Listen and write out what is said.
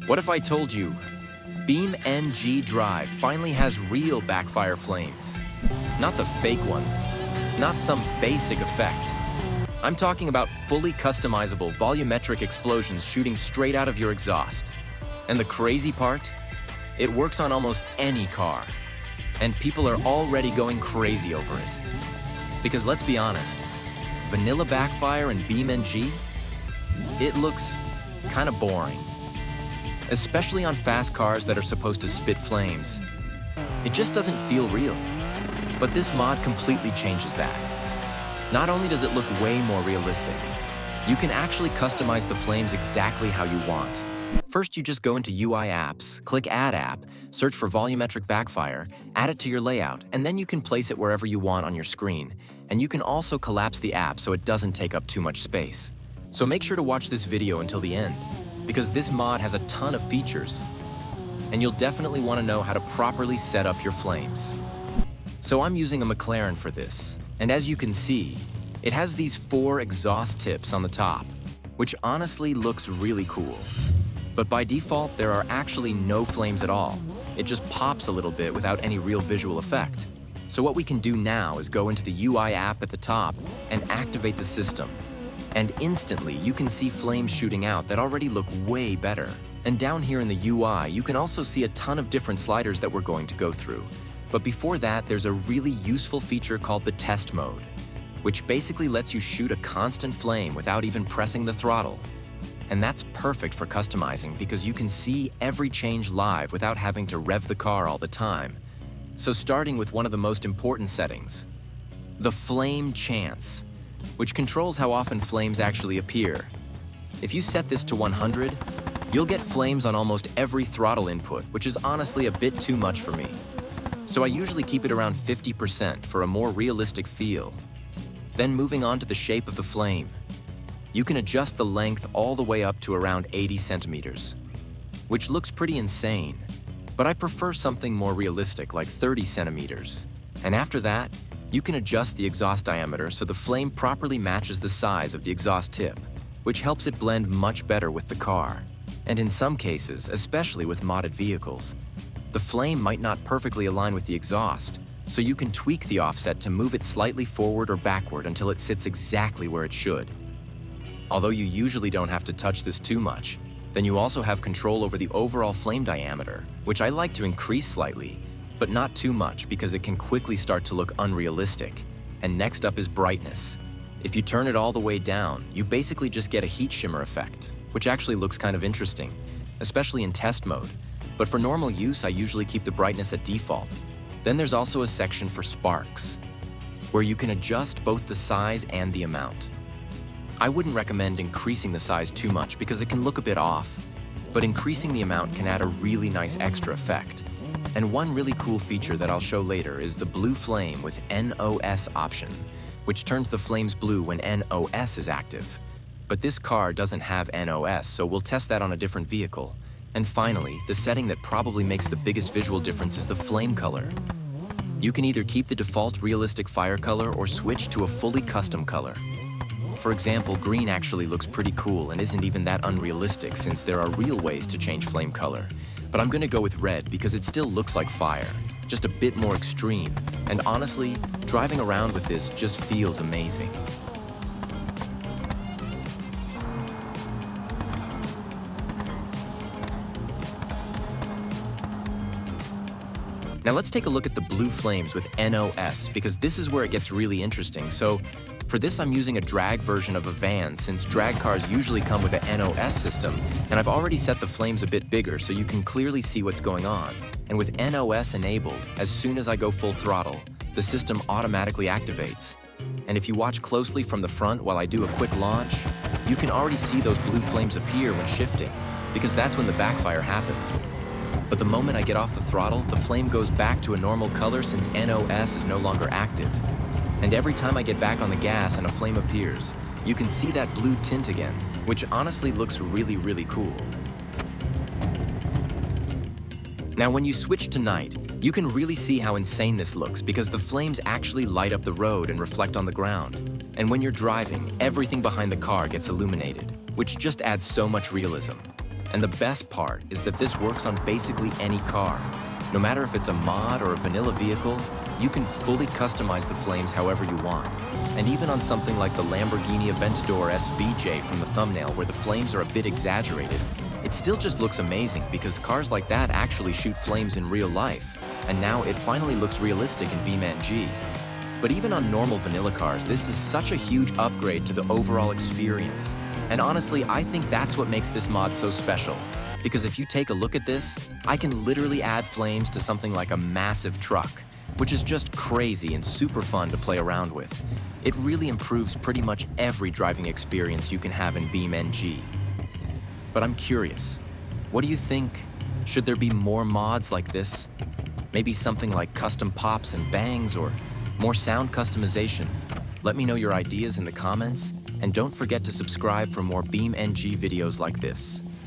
What if I told you BeamNG Drive finally has real backfire flames? Not the fake ones, not some basic effect. I'm talking about fully customizable volumetric explosions shooting straight out of your exhaust. And the crazy part? It works on almost any car. And people are already going crazy over it. Because let's be honest, vanilla backfire and BeamNG, it looks kind of boring. Especially on fast cars that are supposed to spit flames. It just doesn't feel real. But this mod completely changes that. Not only does it look way more realistic, you can actually customize the flames exactly how you want. First, you just go into UI apps, click Add App, search for volumetric backfire, add it to your layout, and then you can place it wherever you want on your screen. And you can also collapse the app so it doesn't take up too much space. So make sure to watch this video until the end, because this mod has a ton of features, and you'll definitely want to know how to properly set up your flames. So I'm using a McLaren for this, and as you can see, it has these 4 exhaust tips on the top, which honestly looks really cool. But by default, there are actually no flames at all. It just pops a little bit without any real visual effect. So what we can do now is go into the UI app at the top and activate the system. And instantly, you can see flames shooting out that already look way better. And down here in the UI, you can also see a ton of different sliders that we're going to go through. But before that, there's a really useful feature called the test mode, which basically lets you shoot a constant flame without even pressing the throttle. And that's perfect for customizing because you can see every change live without having to rev the car all the time. So starting with one of the most important settings, the flame chance, which controls how often flames actually appear. If you set this to 100, you'll get flames on almost every throttle input, which is honestly a bit too much for me. So I usually keep it around 50% for a more realistic feel. Then moving on to the shape of the flame. You can adjust the length all the way up to around 80 centimeters, which looks pretty insane, but I prefer something more realistic like 30 centimeters. And after that, you can adjust the exhaust diameter so the flame properly matches the size of the exhaust tip, which helps it blend much better with the car. And in some cases, especially with modded vehicles, the flame might not perfectly align with the exhaust, so you can tweak the offset to move it slightly forward or backward until it sits exactly where it should. Although you usually don't have to touch this too much, then you also have control over the overall flame diameter, which I like to increase slightly, but not too much because it can quickly start to look unrealistic. And next up is brightness. If you turn it all the way down, you basically just get a heat shimmer effect, which actually looks kind of interesting, especially in test mode. But for normal use, I usually keep the brightness at default. Then there's also a section for sparks, where you can adjust both the size and the amount. I wouldn't recommend increasing the size too much because it can look a bit off, but increasing the amount can add a really nice extra effect. And one really cool feature that I'll show later is the blue flame with NOS option, which turns the flames blue when NOS is active. But this car doesn't have NOS, so we'll test that on a different vehicle. And finally, the setting that probably makes the biggest visual difference is the flame color. You can either keep the default realistic fire color or switch to a fully custom color. For example, green actually looks pretty cool and isn't even that unrealistic since there are real ways to change flame color. But I'm gonna go with red because it still looks like fire, just a bit more extreme. And honestly, driving around with this just feels amazing. Now let's take a look at the blue flames with NOS because this is where it gets really interesting. So for this, I'm using a drag version of a van since drag cars usually come with a NOS system, and I've already set the flames a bit bigger so you can clearly see what's going on. And with NOS enabled, as soon as I go full throttle, the system automatically activates. And if you watch closely from the front while I do a quick launch, you can already see those blue flames appear when shifting, because that's when the backfire happens. But the moment I get off the throttle, the flame goes back to a normal color since NOS is no longer active. And every time I get back on the gas and a flame appears, you can see that blue tint again, which honestly looks really, really cool. Now when you switch to night, you can really see how insane this looks because the flames actually light up the road and reflect on the ground. And when you're driving, everything behind the car gets illuminated, which just adds so much realism. And the best part is that this works on basically any car. No matter if it's a mod or a vanilla vehicle, you can fully customize the flames however you want. And even on something like the Lamborghini Aventador SVJ from the thumbnail, where the flames are a bit exaggerated, it still just looks amazing because cars like that actually shoot flames in real life. And now it finally looks realistic in BeamNG. But even on normal vanilla cars, this is such a huge upgrade to the overall experience. And honestly, I think that's what makes this mod so special. Because if you take a look at this, I can literally add flames to something like a massive truck, which is just crazy and super fun to play around with. It really improves pretty much every driving experience you can have in BeamNG. But I'm curious, what do you think? Should there be more mods like this? Maybe something like custom pops and bangs or more sound customization? Let me know your ideas in the comments, and don't forget to subscribe for more BeamNG videos like this.